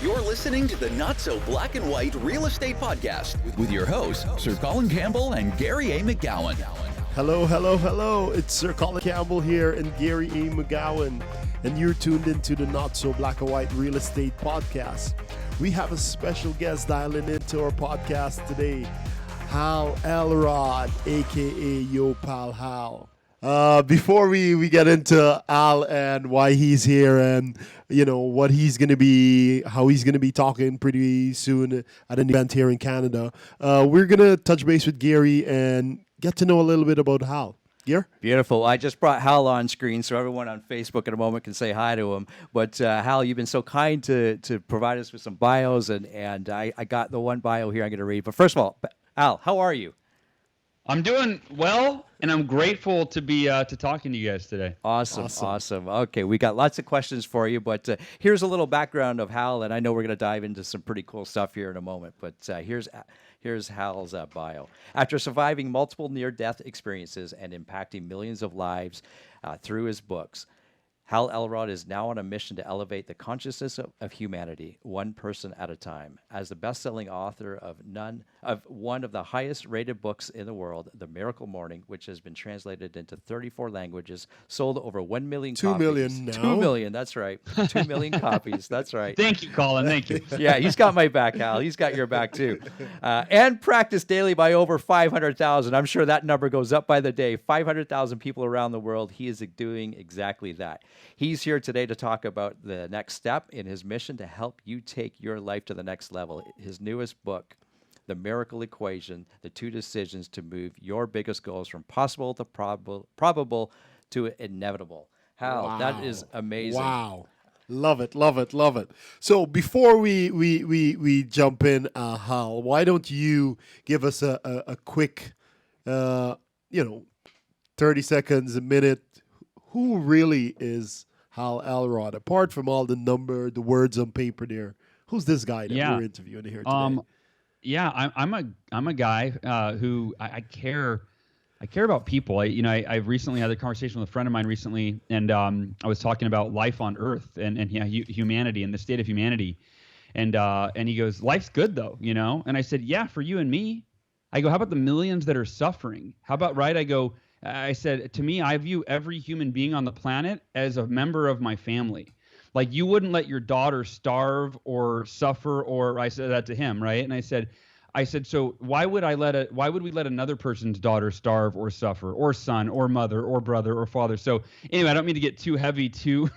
You're listening to the Not So Black and White Real Estate Podcast with your hosts, Sir Colin Campbell and Gary A. McGowan. Hello. It's Sir Colin Campbell here and Gary A. McGowan, and you're tuned into the Not So Black and White Real Estate Podcast. We have a special guest dialing into our podcast today, Hal Elrod, aka Yo Pal Hal. Before we get into Al and why he's here and what he's gonna be, how he's gonna be talking pretty soon at an event here in Canada, we're gonna touch base with Gary and get to know a little bit about Hal. Gary? Beautiful. I just brought Hal on screen so everyone on Facebook in a moment can say hi to him. But Hal, you've been so kind to provide us with some bios, and I got the one bio here I'm going to read. But first of all, Hal, how are you? I'm doing well, and I'm grateful to be talking to you guys today. Awesome. Okay, we got lots of questions for you, but here's a little background of Hal, and I know we're going to dive into some pretty cool stuff here in a moment. But here's Hal's bio. After surviving multiple near-death experiences and impacting millions of lives through his books, Hal Elrod is now on a mission to elevate the consciousness of humanity, one person at a time. As the best-selling author of one of the highest-rated books in the world, The Miracle Morning, which has been translated into 34 languages, sold over 1 million copies. 2 million now. 2 million, that's right. 2 million copies, that's right. Thank you, Colin. Thank you. Yeah, he's got my back, Hal. He's got your back, too. And practiced daily by over 500,000. I'm sure that number goes up by the day. 500,000 people around the world. He is doing exactly that. He's here today to talk about the next step in his mission to help you take your life to the next level. His newest book, The Miracle Equation, the 2 decisions to move your biggest goals from possible to probable to inevitable. Hal, Wow. that is amazing. Wow. Love it. So before we jump in, Hal, why don't you give us a quick, 30 seconds, a minute, who really is Hal Elrod, apart from all the words on paper there? Who's this guy that we're interviewing here today? I'm a guy who I care about people. I've recently had a conversation with a friend of mine recently, and I was talking about life on Earth and humanity and the state of humanity, and he goes, "Life's good though, And I said, "Yeah, for you and me." I go, "How about the millions that are suffering? How about right?" I said, to me, I view every human being on the planet as a member of my family. Like, you wouldn't let your daughter starve or suffer, or I said that to him, right? And I said, so why would we let another person's daughter starve or suffer, or son or mother or brother or father? So anyway, I don't mean to get too heavy too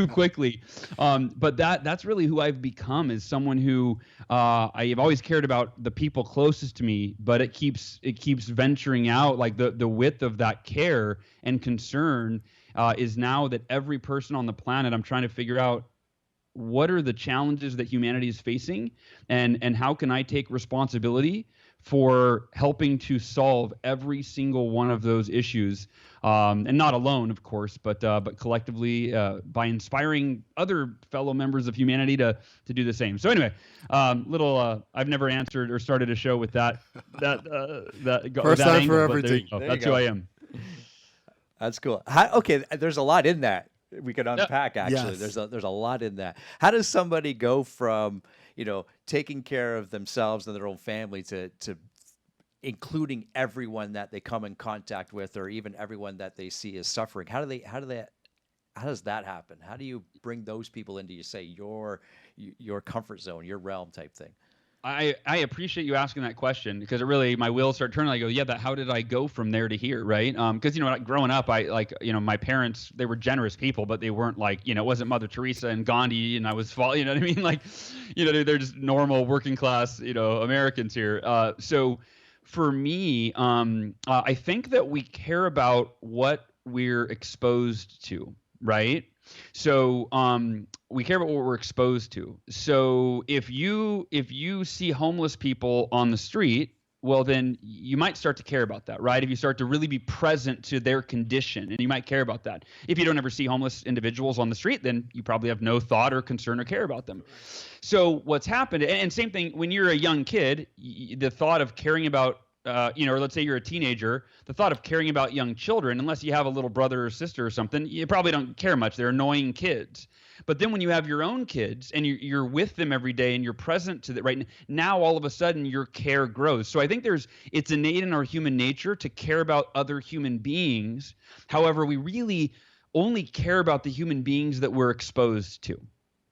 quickly. But that's really who I've become, is someone who I've always cared about the people closest to me, but it keeps venturing out, like the width of that care and concern is now that every person on the planet, I'm trying to figure out, what are the challenges that humanity is facing, and how can I take responsibility for helping to solve every single one of those issues, and not alone, of course, but collectively, by inspiring other fellow members of humanity to do the same. So anyway, I've never answered or started a show with that First time angle, for everything. That's who I am. That's cool. Okay, there's a lot in that we could unpack. Actually, Yes. there's a lot in that. How does somebody go from taking care of themselves and their own family to including everyone that they come in contact with, or even everyone that they see is suffering? How does that happen? How do you bring those people into your comfort zone, your realm type thing? I appreciate you asking that question, because it really, my wheels start turning. I go, yeah, but how did I go from there to here, right? Because growing up, my parents, they were generous people, but they weren't it wasn't Mother Teresa and Gandhi, and I was you know what I mean? They're just normal working class, Americans here. So for me, I think that we care about what we're exposed to, right? So we care about what we're exposed to. So if you see homeless people on the street, well, then you might start to care about that, right? If you start to really be present to their condition, and you might care about that. If you don't ever see homeless individuals on the street, then you probably have no thought or concern or care about them. So what's happened, and same thing when you're a young kid, the thought of caring about or let's say you're a teenager, the thought of caring about young children, unless you have a little brother or sister or something, you probably don't care much. They're annoying kids. But then when you have your own kids and you're with them every day and you're present to that, right now, all of a sudden your care grows. So I think it's innate in our human nature to care about other human beings. However, we really only care about the human beings that we're exposed to.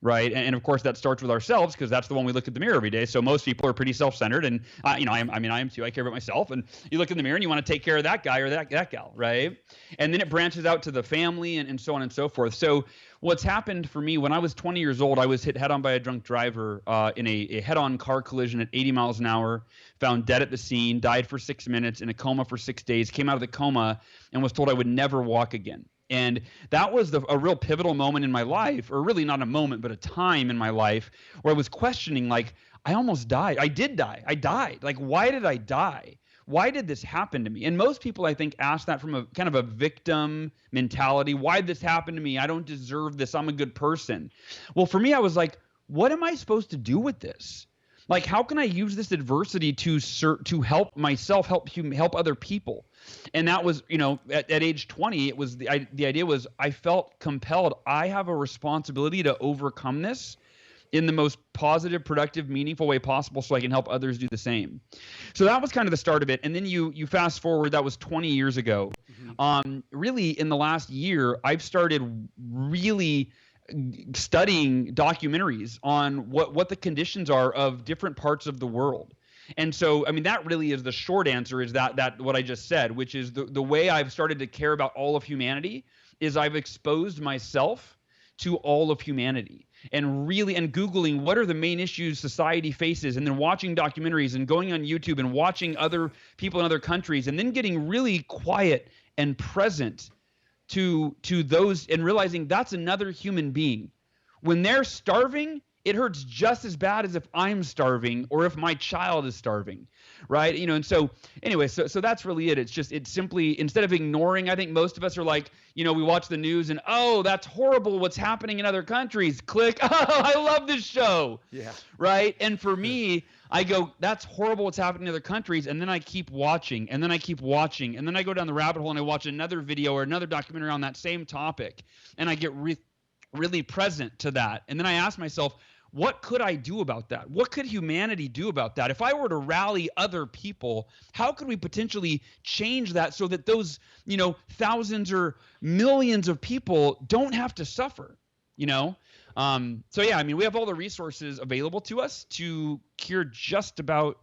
Right. And of course, that starts with ourselves, because that's the one we look at the mirror every day. So most people are pretty self-centered. And, I am too. I care about myself. And you look in the mirror and you want to take care of that guy or that gal. Right. And then it branches out to the family and so on and so forth. So what's happened for me, when I was 20 years old, I was hit head on by a drunk driver in a head-on car collision at 80 miles an hour, found dead at the scene, died for 6 minutes, in a coma for 6 days, came out of the coma and was told I would never walk again. And that was a real pivotal moment in my life, or really not a moment, but a time in my life where I was questioning, like, I almost died. I did die. I died. Like, why did I die? Why did this happen to me? And most people, I think, ask that from a kind of a victim mentality. Why did this happen to me? I don't deserve this. I'm a good person. Well, for me, I was like, what am I supposed to do with this? Like, how can I use this adversity to help myself, help other people? And that was, at age 20, it was the idea was I felt compelled. I have a responsibility to overcome this in the most positive, productive, meaningful way possible, so I can help others do the same. So that was kind of the start of it. And then you fast forward, that was 20 years ago. Really, in the last year, I've started really studying documentaries on what the conditions are of different parts of the world. And so, I mean, that really is the short answer, is that what I just said, which is the way I've started to care about all of humanity is I've exposed myself to all of humanity, and Googling what are the main issues society faces, and then watching documentaries and going on YouTube and watching other people in other countries, and then getting really quiet and present to those, and realizing that's another human being. When they're starving, it hurts just as bad as if I'm starving or if my child is starving, right? And so anyway, so that's really it. It's simply, instead of ignoring, I think most of us are like, we watch the news and, oh, that's horrible what's happening in other countries. Click, oh, I love this show. Yeah. Right? And for me, I go, that's horrible what's happening in other countries, and then I keep watching, and then I keep watching, and then I go down the rabbit hole and I watch another video or another documentary on that same topic, and I get really present to that. And then I ask myself, what could I do about that? What could humanity do about that? If I were to rally other people, how could we potentially change that so that those, thousands or millions of people don't have to suffer, So yeah, I mean, we have all the resources available to us to cure just about,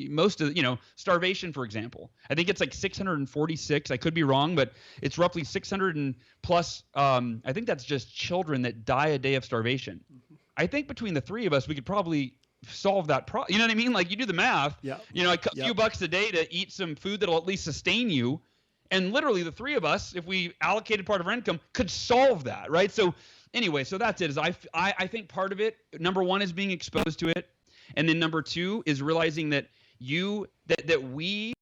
most of, starvation, for example. I think it's like 646. I could be wrong, but it's roughly 600 and plus. I think that's just children that die a day of starvation. I think between the three of us, we could probably solve that problem. You know what I mean? Like, you do the math. Yeah. A few bucks a day to eat some food that'll at least sustain you. And literally the three of us, if we allocated part of our income, could solve that, right? So anyway, so that's it. I think part of it, number one, is being exposed to it. And then number two is realizing that we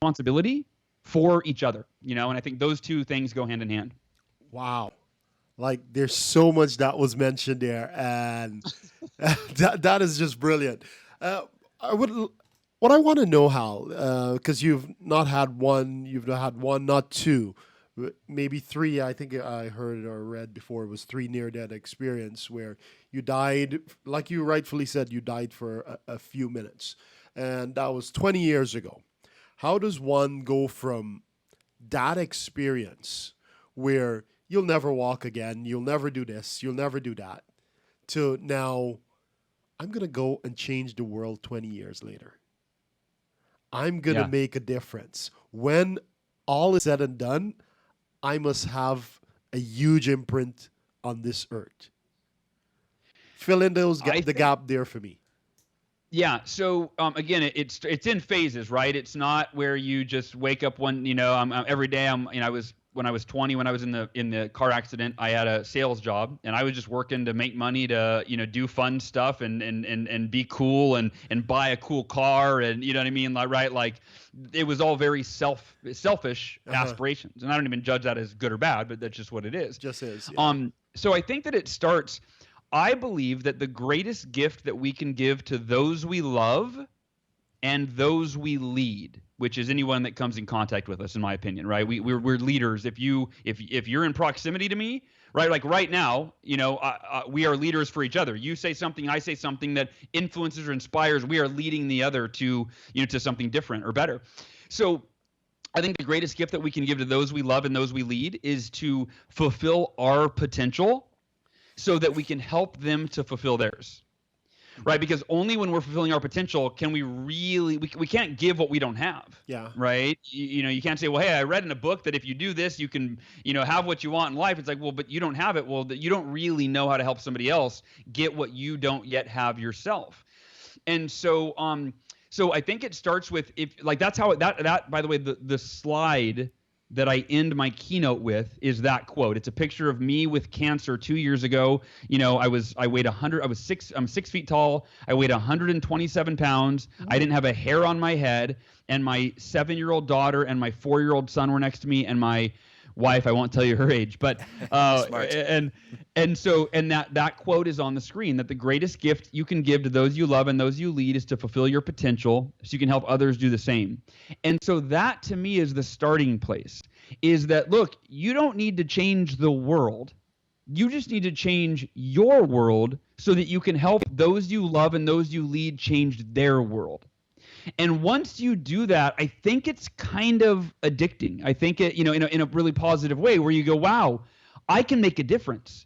responsibility for each other, and I think those two things go hand in hand. Wow. Like, there's so much that was mentioned there, and that is just brilliant. What I want to know, Hal, because you've not had one, not two, maybe three. I think I heard or read before, it was 3 near-death experience where you died, like you rightfully said, you died for a few minutes, and that was 20 years ago. How does one go from that experience where you'll never walk again, you'll never do this, you'll never do that, to now, I'm going to go and change the world 20 years later. I'm going to make a difference. When all is said and done, I must have a huge imprint on this earth. Fill in the gap there for me. Yeah. So again, it's in phases, right? It's not where you just wake up one. Every day. When I was 20, when I was in the car accident, I had a sales job, and I was just working to make money to do fun stuff and be cool and buy a cool car, and you know what I mean, right? Like, it was all very selfish aspirations, and I don't even judge that as good or bad, but that's just what it is. Just is. Yeah. So I think that it starts. I believe that the greatest gift that we can give to those we love and those we lead, which is anyone that comes in contact with us, in my opinion, right? We're leaders. If you're in proximity to me, right? Like right now, we are leaders for each other. You say something, I say something that influences or inspires. We are leading the other to, to something different or better. So I think the greatest gift that we can give to those we love and those we lead is to fulfill our potential so that we can help them to fulfill theirs. Right? Because only when we're fulfilling our potential can we really, we can't give what we don't have. Yeah. Right? You can't say, well, hey, I read in a book that if you do this, you can, have what you want in life. It's like, well, but you don't have it. Well, you don't really know how to help somebody else get what you don't yet have yourself. And so, so I think it starts with, that's how that, by the way, the slide that I end my keynote with is that quote. It's a picture of me with cancer 2 years ago. I weighed 100, I'm 6 feet tall. I weighed 127 pounds. I didn't have a hair on my head. And my 7-year-old daughter and my 4-year-old son were next to me, and my wife, I won't tell you her age, but and that quote is on the screen, that the greatest gift you can give to those you love and those you lead is to fulfill your potential so you can help others do the same. And so that to me is the starting place, is that, look, you don't need to change the world. You just need to change your world so that you can help those you love and those you lead change their world. And once you do that, I think it's kind of addicting. I think it, in a really positive way, where you go, wow, I can make a difference.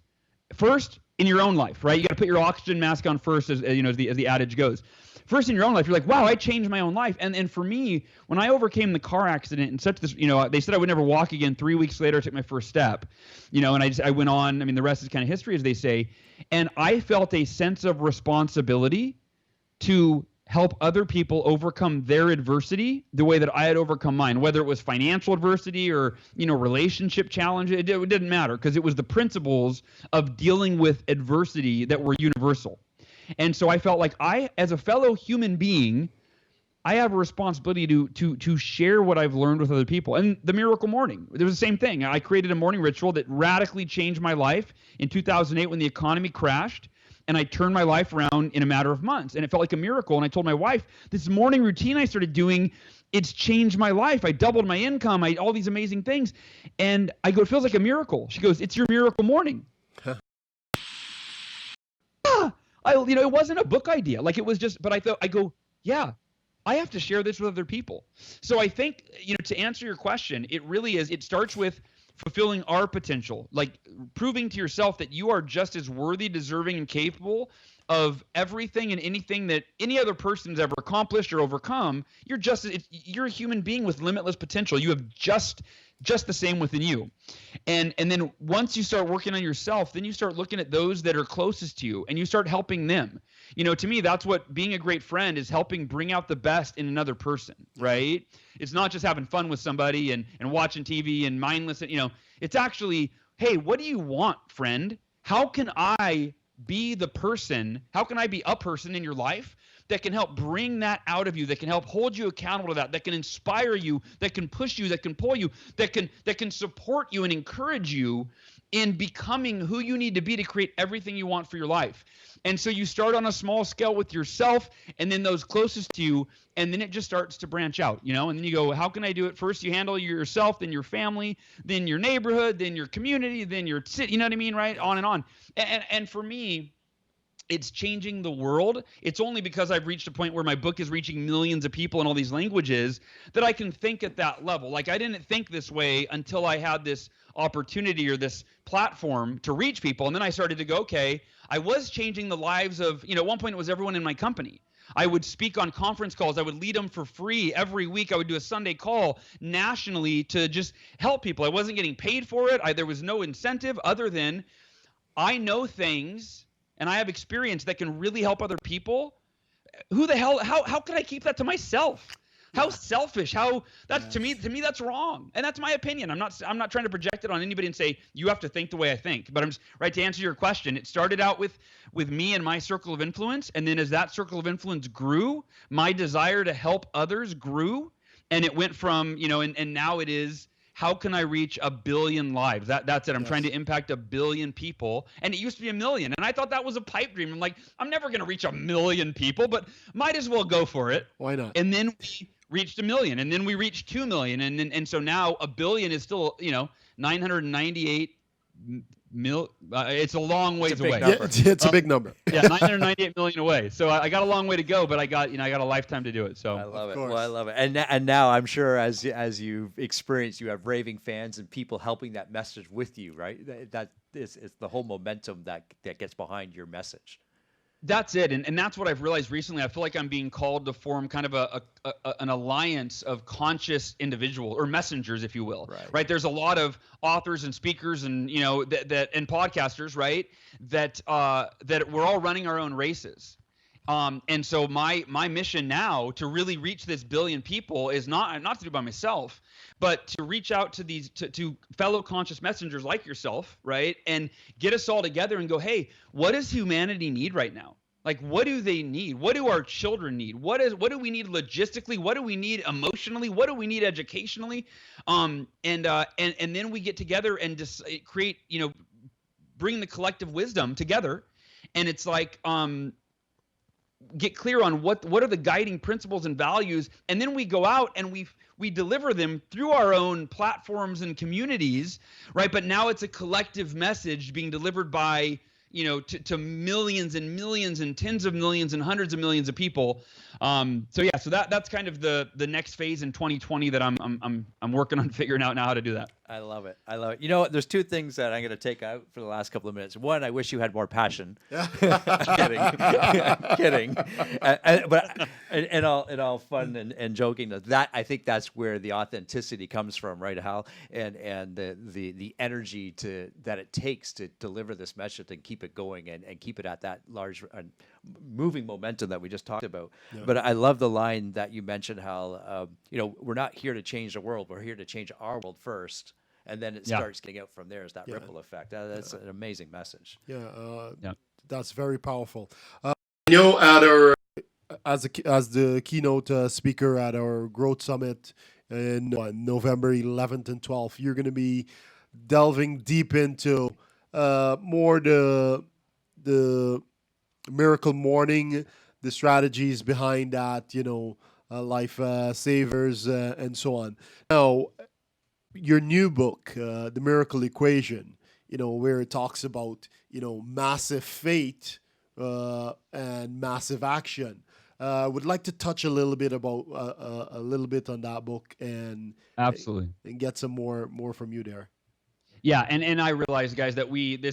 First, in your own life, right? You got to put your oxygen mask on first, as the adage goes. First, in your own life, you're like, wow, I changed my own life. And for me, when I overcame the car accident and such this, they said I would never walk again. 3 weeks later, I took my first step, and I went on. I mean, the rest is kind of history, as they say. And I felt a sense of responsibility to help other people overcome their adversity the way that I had overcome mine, whether it was financial adversity or, relationship challenge. It didn't matter, because it was the principles of dealing with adversity that were universal. And so I felt like I, as a fellow human being, I have a responsibility to share what I've learned with other people. And the Miracle Morning, it was the same thing. I created a morning ritual that radically changed my life in 2008 when the economy crashed. And I turned my life around in a matter of months. And it felt like a miracle. And I told my wife, this morning routine I started doing, it's changed my life. I doubled my income. All these amazing things. And I go, it feels like a miracle. She goes, it's your miracle morning. Huh. It wasn't a book idea. Like, it was just, but I go, yeah, I have to share this with other people. So I think, to answer your question, it really is, it starts with fulfilling our potential, like proving to yourself that you are just as worthy, deserving, and capable of everything and anything that any other person's ever accomplished or overcome. You're a human being with limitless potential. You have just the same within you. And then once you start working on yourself, then you start looking at those that are closest to you and you start helping them. To me, that's what being a great friend is, helping bring out the best in another person, right? It's not just having fun with somebody and watching TV and mindless, it's actually, hey, what do you want, friend? How can I be the person? How can I be a person in your life that can help bring that out of you, that can help hold you accountable to that can inspire you, that can push you, that can pull you, that can support you and encourage you in becoming who you need to be to create everything you want for your life. And so you start on a small scale with yourself and then those closest to you, and then it just starts to branch out, and then you go, how can I do it? First, you handle yourself, then your family, then your neighborhood, then your community, then your city, you know what I mean, right? On and on. And for me, it's changing the world. It's only because I've reached a point where my book is reaching millions of people in all these languages that I can think at that level. Like, I didn't think this way until I had this opportunity or this platform to reach people. And then I started to go, okay, I was changing the lives of, at one point it was everyone in my company. I would speak on conference calls. I would lead them for free every week. I would do a Sunday call nationally to just help people. I wasn't getting paid for it. There was no incentive other than I know things and I have experience that can really help other people. Who the hell, how could I keep that to myself? How selfish, to me that's wrong. And that's my opinion. I'm not trying to project it on anybody and say you have to think the way I think. But I'm just right to answer your question. It started out with me and my circle of influence, and then as that circle of influence grew, my desire to help others grew, and it went from, and now it is, how can I reach 1 billion lives? That's it. I'm trying to impact 1 billion people. And it used to be 1 million. And I thought that was a pipe dream. I'm like, I'm never going to reach 1 million people, but might as well go for it. Why not? And then we reached 1 million, and then we reached 2 million. And so now 1 billion is still, 998 it's a long ways away. Yeah, it's a big number. Yeah, 998 million away. So I got a long way to go, but I got a lifetime to do it. So I love it. course. Well, I love it. And now I'm sure as you've experienced, you have raving fans and people helping that message with you, right? That is the whole momentum that gets behind your message. That's it, and that's what I've realized recently. I feel like I'm being called to form kind of an alliance of conscious individuals or messengers, if you will. Right? There's a lot of authors and speakers and that and podcasters, right? That we're all running our own races. And so my mission now to really reach this billion people is not to do by myself, but to reach out to these to fellow conscious messengers like yourself, right? And get us all together and go, hey, what does humanity need right now? Like, what do they need? What do our children need? What do we need logistically? What do we need emotionally? What do we need educationally? And then we get together and just create, bring the collective wisdom together. And it's like, get clear on what are the guiding principles and values, and then we go out and we deliver them through our own platforms and communities, right? But now it's a collective message being delivered by to millions and millions and tens of millions and hundreds of millions of people. So that's kind of the next phase in 2020 that I'm working on figuring out now how to do that. I love it. There's two things that I'm going to take out for the last couple of minutes. One, I wish you had more passion. Kidding. But in all fun and joking, that I think that's where the authenticity comes from, right, Hal? And the energy that it takes to deliver this message and keep it going and keep it at that large moving momentum that we just talked about. Yeah. But I love the line that you mentioned, Hal. We're not here to change the world. We're here to change our world first. And then it starts getting out from there. Is that ripple effect? That's an amazing message. That's very powerful. At our as the keynote speaker at our Growth Summit in November 11th and 12th, you're going to be delving deep into more the miracle morning, the strategies behind that, life savers and so on. Now, your new book, The Miracle Equation, where it talks about, massive faith and massive action. Would like to touch a little bit about a little bit on that book and absolutely and get some more from you there. Yeah, and I realize, guys, that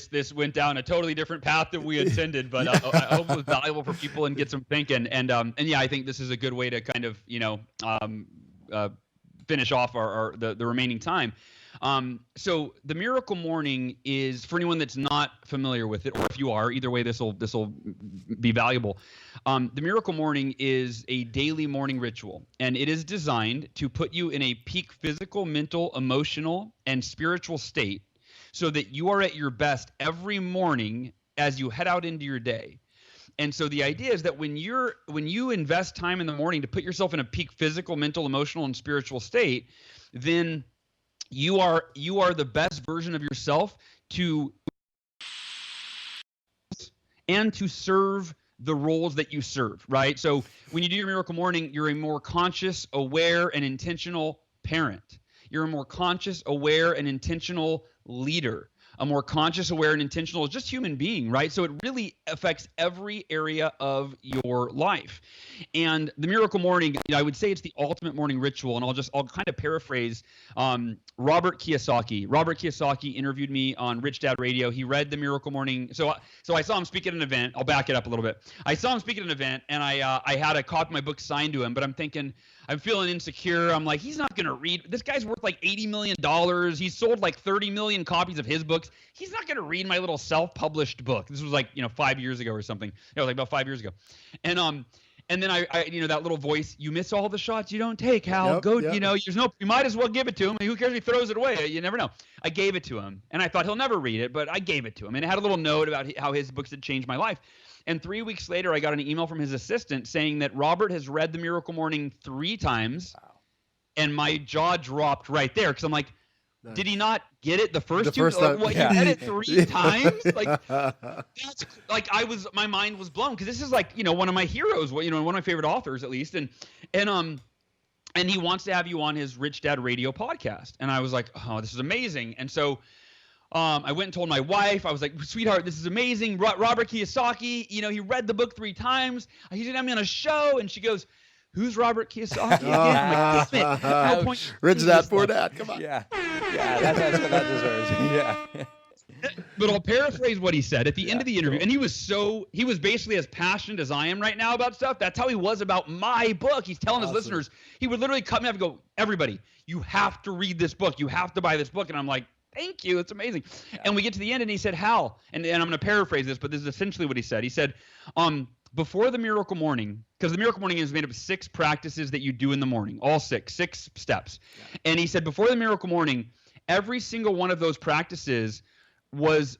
this went down a totally different path than we intended, but I hope it was valuable for people and get some thinking. And yeah, I think this is a good way to kind of finish off the remaining time. So the Miracle Morning is, for anyone that's not familiar with it, or if you are, either way, this will be valuable. The Miracle Morning is a daily morning ritual, and it is designed to put you in a peak physical, mental, emotional, and spiritual state so that you are at your best every morning as you head out into your day. And so the idea is that when you invest time in the morning to put yourself in a peak physical, mental, emotional, and spiritual state, then you are the best version of yourself to serve the roles that you serve, right? So when you do your Miracle Morning, you're a more conscious, aware, and intentional parent. You're a more conscious, aware, and intentional leader. A more conscious, aware, and intentional just human being, right? So it really affects every area of your life. And the Miracle Morning, I would say it's the ultimate morning ritual. And I'll kind of paraphrase Robert Kiyosaki. Robert Kiyosaki interviewed me on Rich Dad Radio. He read the Miracle Morning. So I saw him speak at an event. I'll back it up a little bit. I saw him speak at an event, and I had a copy of my book signed to him. But I'm thinking, I'm feeling insecure. I'm like, he's not going to read. This guy's worth like $80 million. He's sold like 30 million copies of his books. He's not going to read my little self-published book. This was like, 5 years ago or something. It was like about 5 years ago. And then I that little voice, you miss all the shots you don't take, Hal. You might as well give it to him. Who cares if he throws it away? You never know. I gave it to him, and I thought he'll never read it, but I gave it to him. And it had a little note about how his books had changed my life. And 3 weeks later, I got an email from his assistant saying that Robert has read the Miracle Morning 3 times. Wow. And my jaw dropped right there, because I'm like, nice. Did he not get it the first time? He read it 3 times? Like, that's like my mind was blown, because this is like, one of my heroes, one of my favorite authors, at least. And he wants to have you on his Rich Dad Radio podcast. And I was like, oh, this is amazing. And so I went and told my wife. I was like, sweetheart, this is amazing. Robert Kiyosaki, he read the book 3 times. He's going to have me on a show. And she goes, who's Robert Kiyosaki again? I'm like, damn it. No point. Rich Dad, Poor Dad. Come on. Yeah, that's what that deserves. Yeah. But I'll paraphrase what he said at the end of the interview. Cool. And he was basically as passionate as I am right now about stuff. That's how he was about my book. He's telling his listeners, he would literally cut me off and go, everybody, you have to read this book. You have to buy this book. And I'm like, thank you. It's amazing. Yeah. And we get to the end and he said, Hal, and I'm going to paraphrase this, but this is essentially what he said. He said, before the Miracle Morning, because the Miracle Morning is made up of 6 practices that you do in the morning, all 6 steps. Yeah. And he said, before the Miracle Morning, every single one of those practices was,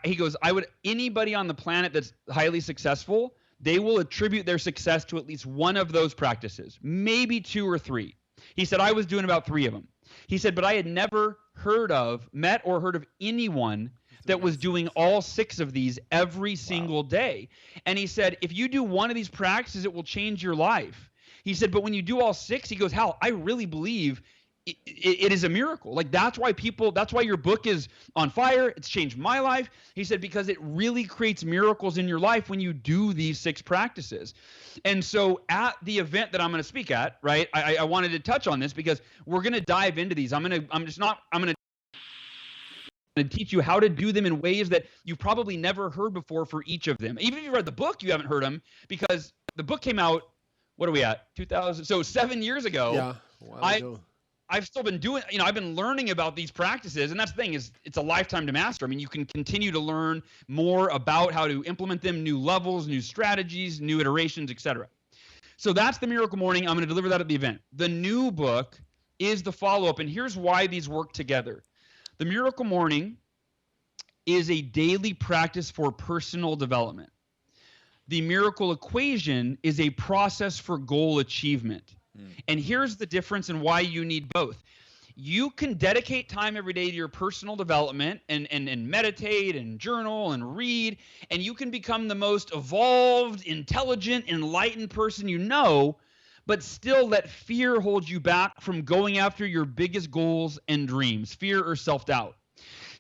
he goes, anybody on the planet that's highly successful, they will attribute their success to at least one of those practices, maybe 2 or 3. He said, I was doing about 3 of them. He said, but I had never met or heard of anyone that was doing all 6 of these every single day. And he said, if you do one of these practices, it will change your life. He said, but when you do all 6, he goes, Hal, I really believe it is a miracle. Like that's why your book is on fire. It's changed my life. He said, because it really creates miracles in your life when you do these 6 practices. And so at the event that I'm going to speak at, right, I wanted to touch on this because we're going to dive into these. I'm going to teach you how to do them in ways that you've probably never heard before for each of them. Even if you read the book, you haven't heard them because the book came out, what are we at? 2000. So 7 years ago. Yeah. A while ago. I've still been doing, I've been learning about these practices, and that's the thing is it's a lifetime to master. I mean, you can continue to learn more about how to implement them, new levels, new strategies, new iterations, etc. So that's the Miracle Morning. I'm going to deliver that at the event. The new book is the follow-up, and here's why these work together. The Miracle Morning is a daily practice for personal development. The Miracle Equation is a process for goal achievement. And here's the difference and why you need both. You can dedicate time every day to your personal development and meditate and journal and read, and you can become the most evolved, intelligent, enlightened person you know, but still let fear hold you back from going after your biggest goals and dreams, fear or self-doubt.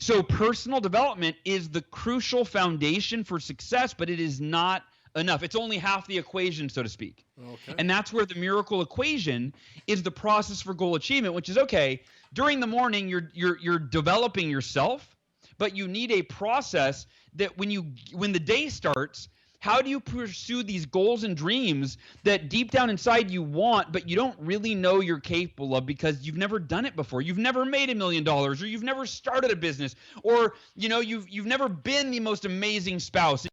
So personal development is the crucial foundation for success, but it is not enough. It's only half the equation, so to speak. Okay. And that's where the Miracle Equation is the process for goal achievement, which is okay. During the morning, you're developing yourself, but you need a process that when the day starts, how do you pursue these goals and dreams that deep down inside you want, but you don't really know you're capable of because you've never done it before. You've never made $1 million, or you've never started a business, or you've never been the most amazing spouse.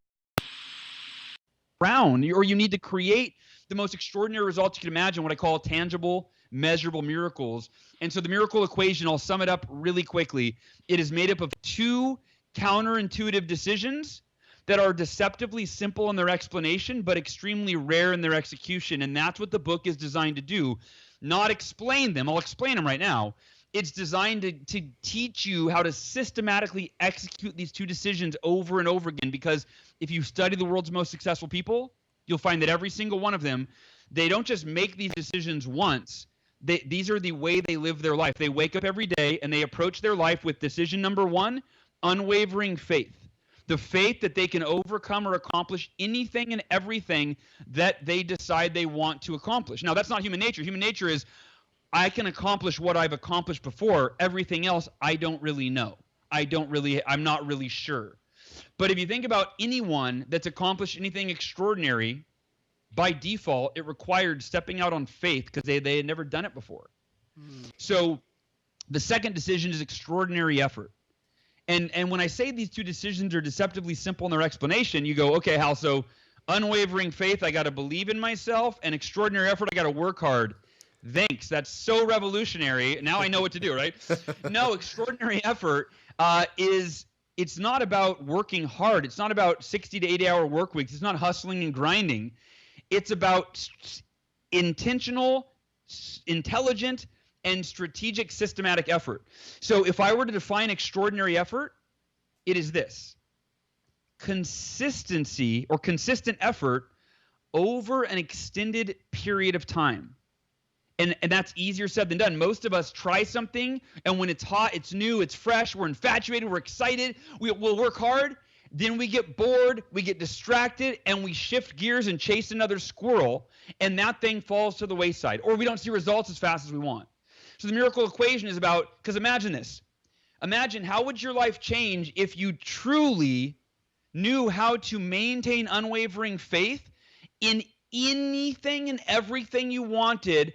Or you need to create the most extraordinary results you can imagine, what I call tangible, measurable miracles. And so the Miracle Equation, I'll sum it up really quickly. It is made up of 2 counterintuitive decisions that are deceptively simple in their explanation, but extremely rare in their execution. And that's what the book is designed to do, not explain them. I'll explain them right now. It's designed to teach you how to systematically execute these 2 decisions over and over again, because if you study the world's most successful people, you'll find that every single one of them, they don't just make these decisions once. These are the way they live their life. They wake up every day and they approach their life with decision number 1, unwavering faith. The faith that they can overcome or accomplish anything and everything that they decide they want to accomplish. Now, that's not human nature. Human nature is, I can accomplish what I've accomplished before. Everything else, I don't really know. I'm not really sure. But if you think about anyone that's accomplished anything extraordinary, by default, it required stepping out on faith because they had never done it before. So the second decision is extraordinary effort. And when I say these 2 decisions are deceptively simple in their explanation, you go, okay, Hal, so unwavering faith, I got to believe in myself, and extraordinary effort, I got to work hard. Thanks. That's so revolutionary. Now I know what to do, right? No, extraordinary effort it's not about working hard. It's not about 60 to 80-hour work weeks. It's not hustling and grinding. It's about intentional, intelligent, and strategic systematic effort. So if I were to define extraordinary effort, it is this: consistency or consistent effort over an extended period of time. And that's easier said than done. Most of us try something, and when it's hot, it's new, it's fresh, we're infatuated, we're excited, we'll work hard. Then we get bored, we get distracted, and we shift gears and chase another squirrel, and that thing falls to the wayside, or we don't see results as fast as we want. So the miracle equation is about, because imagine this. Imagine how would your life change if you truly knew how to maintain unwavering faith in anything and everything you wanted,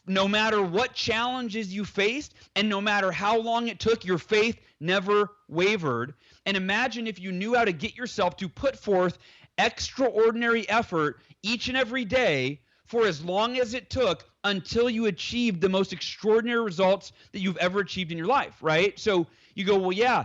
no matter what challenges you faced, and no matter how long it took, your faith never wavered. And imagine if you knew how to get yourself to put forth extraordinary effort each and every day for as long as it took until you achieved the most extraordinary results that you've ever achieved in your life, right? So you go, well, yeah,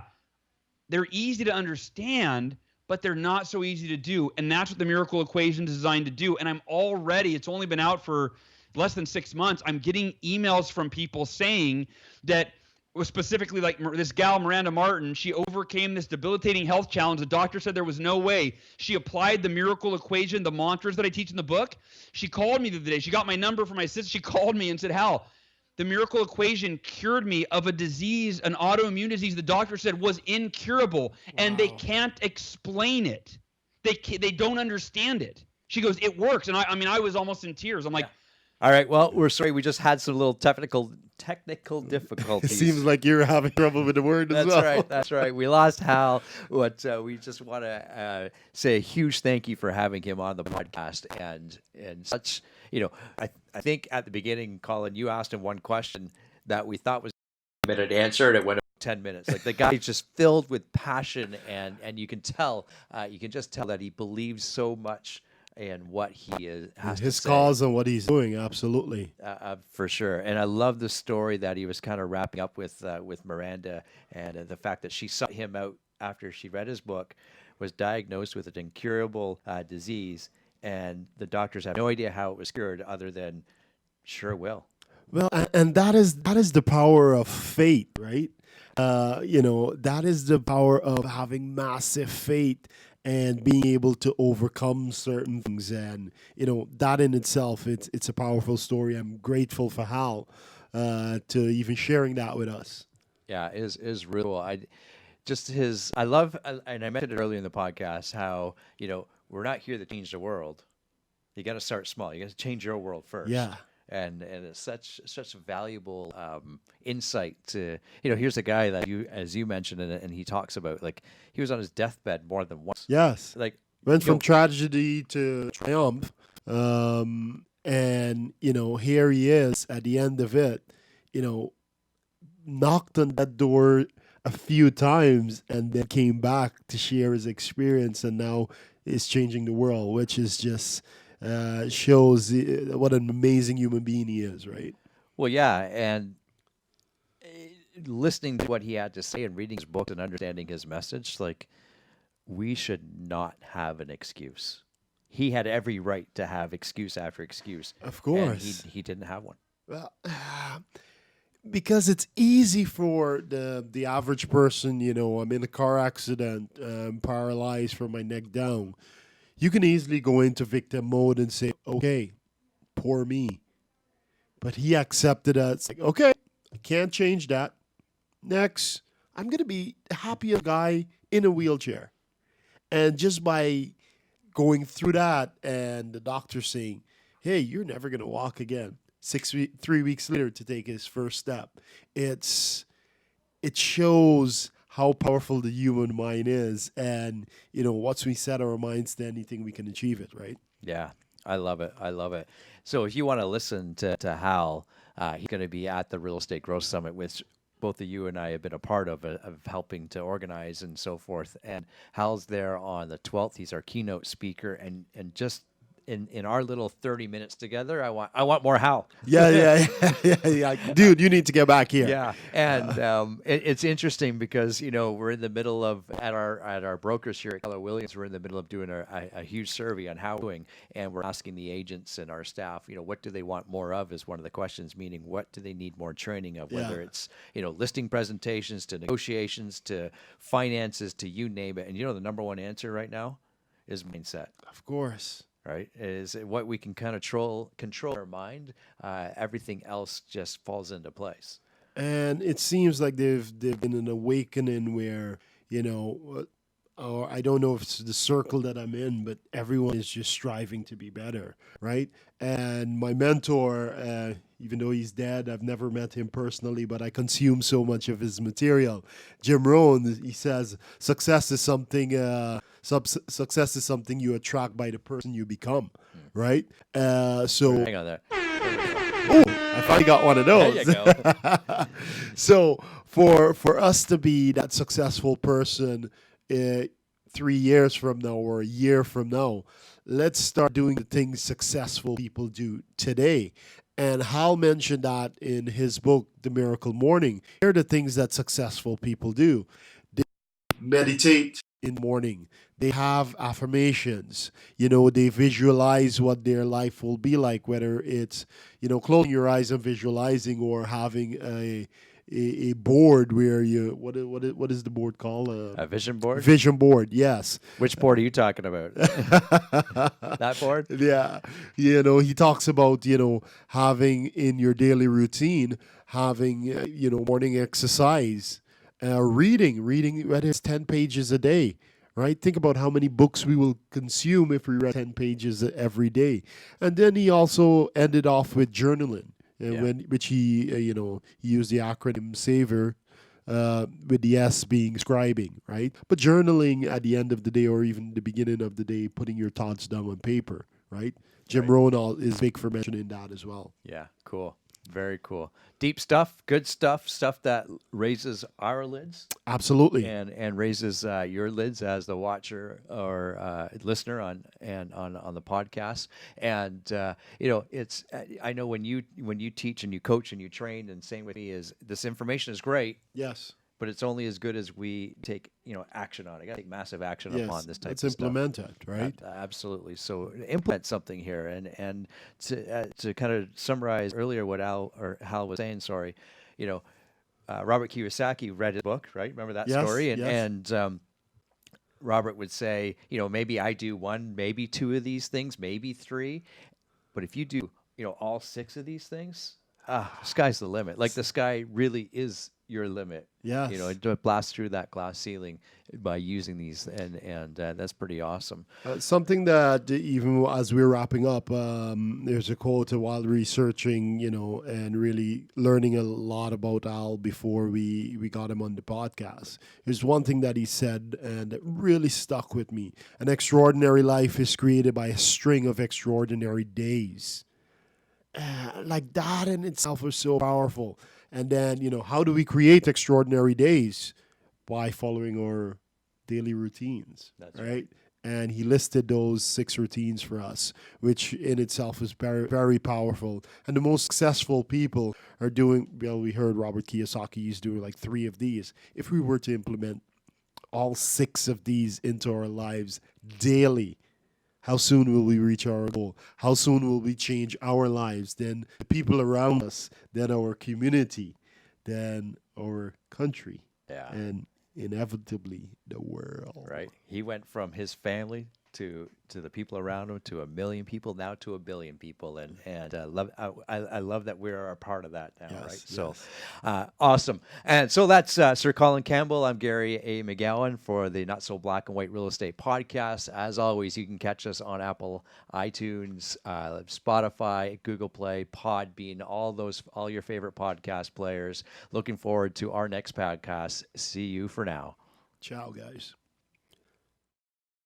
they're easy to understand, but they're not so easy to do. And that's what the miracle equation is designed to do. And it's only been out for less than 6 months. I'm getting emails from people saying that, was specifically like this gal, Miranda Martin, she overcame this debilitating health challenge. The doctor said there was no way. She applied the miracle equation, the mantras that I teach in the book. She called me the other day. She got my number from my sister. She called me and said, Hal, the miracle equation cured me of a disease, an autoimmune disease the doctor said was incurable, and they can't explain it. They don't understand it. She goes, it works. And I was almost in tears. I'm like, all right. Well, we're sorry. We just had some little technical difficulties. It seems like you're having trouble with the word as well. That's right. That's right. We lost Hal. But we just want to say a huge thank you for having him on the podcast. And such, I think at the beginning, Colin, you asked him one question that we thought was a minute answer, and it went 10 minutes. Like, the guy's just filled with passion, and you can tell, you can just tell that he believes so much and what he has his to say. cause and what he's doing, absolutely. For sure. And I love the story that he was kind of wrapping up with Miranda, and the fact that she sought him out after she read his book, was diagnosed with an incurable disease, and the doctors have no idea how it was cured other than sure will. Well, and that is the power of faith, right? That is the power of having massive faith and being able to overcome certain things. And, that in itself, it's a powerful story. I'm grateful for Hal to even sharing that with us. Yeah, it is real. I love, and I mentioned it earlier in the podcast, how, we're not here to change the world. You got to start small. You got to change your world first. Yeah. And it's such a valuable insight to, here's a guy that as you mentioned, and he talks about, like, he was on his deathbed more than once. Yes. Like, went from tragedy to triumph. And, here he is at the end of it, knocked on that door a few times and then came back to share his experience, and now is changing the world, which is just shows what an amazing human being he is, right? Well, yeah, and listening to what he had to say and reading his book and understanding his message, like, we should not have an excuse. He had every right to have excuse after excuse. Of course. And he didn't have one. Well, because it's easy for the average person, I'm in a car accident, paralyzed from my neck down. You can easily go into victim mode and say, okay, poor me. But he accepted that. It's like, okay, I can't change that. Next, I'm going to be the happiest guy in a wheelchair. And just by going through that and the doctor saying, hey, you're never going to walk again. 3 weeks later to take his first step. It shows how powerful the human mind is, and once we set our minds to anything, we can achieve it, right? Yeah, I love it. So if you want to listen to Hal, he's going to be at the Real Estate Growth Summit, which both of you and I have been a part of helping to organize and so forth. And Hal's there on the 12th. He's our keynote speaker, and just in our little 30 minutes together, I want more Hal. Yeah. Dude, you need to get back here. Yeah, and it's interesting because we're in the middle of at our brokers here at Keller Williams. We're in the middle of doing a huge survey on how we're doing, and we're asking the agents and our staff, what do they want more of is one of the questions. Meaning, what do they need more training of? Whether it's listing presentations to negotiations to finances to you name it. And the number one answer right now is mindset. Of course. right? Is what we can kind of control our mind. Everything else just falls into place. And it seems like they've been an awakening where, or I don't know if it's the circle that I'm in, but everyone is just striving to be better, right? And my mentor, even though he's dead, I've never met him personally, but I consume so much of his material. Jim Rohn, he says, success is something. Success is something you attract by the person you become, right? So Hang on there. oh, I finally got one of those. There you go. So for us to be that successful person 3 years from now or a year from now, let's start doing the things successful people do today. And Hal mentioned that in his book, The Miracle Morning. Here are the things that successful people do. They meditate in the morning. They have affirmations. They visualize what their life will be like, whether it's, closing your eyes and visualizing, or having a board where what is the board called? A vision board? Vision board, yes. Which board are you talking about? That board? Yeah. He talks about, having in your daily routine, having, morning exercise, reading, whether it's 10 pages a day, right? Think about how many books we will consume if we read 10 pages every day. And then he also ended off with journaling. Which he used the acronym SAVOR, with the S being scribing, right? But journaling at the end of the day, or even the beginning of the day, putting your thoughts down on paper, right? Jim Rohn is big for mentioning that as well. Yeah, cool. Very cool. Deep stuff, good stuff that raises our lids. Absolutely. And raises your lids as the watcher or listener on the podcast. And it's I know when you teach and you coach and you train, and same with me, is this information is great. Yes. But it's only as good as we take, action on it. Got to take massive action upon this type of stuff. Let's implement it, right? Absolutely. So implement something here, and to kind of summarize earlier what Hal was saying. Sorry, Robert Kiyosaki read his book, right? Remember that story? And Robert would say, maybe I do one, maybe two of these things, maybe three, but if you do, all six of these things, sky's the limit. Like the sky really is your limit. Yes. To blast through that glass ceiling by using these, and that's pretty awesome. Something that even as we're wrapping up, there's a quote while researching, and really learning a lot about Al before we got him on the podcast. There's one thing that he said, and it really stuck with me. An extraordinary life is created by a string of extraordinary days. Like that in itself was so powerful. And then, how do we create extraordinary days? By following our daily routines. That's right. And he listed those 6 routines for us, which in itself is very, very powerful. And the most successful people are doing, we heard Robert Kiyosaki is doing like 3 of these. If we were to implement all 6 of these into our lives daily, how soon will we reach our goal? How soon will we change our lives? Then the people around us, then our community, then our country, and inevitably the world. Right. He went from his family to the people around him, to 1 million people, now to 1 billion people, and I love that we're a part of that now, right? So, awesome. And so that's Sir Colin Campbell. I'm Gary A. McGowan for the Not So Black and White Real Estate Podcast. As always, you can catch us on Apple, iTunes, Spotify, Google Play, Podbean, all your favorite podcast players. Looking forward to our next podcast. See you for now. Ciao, guys.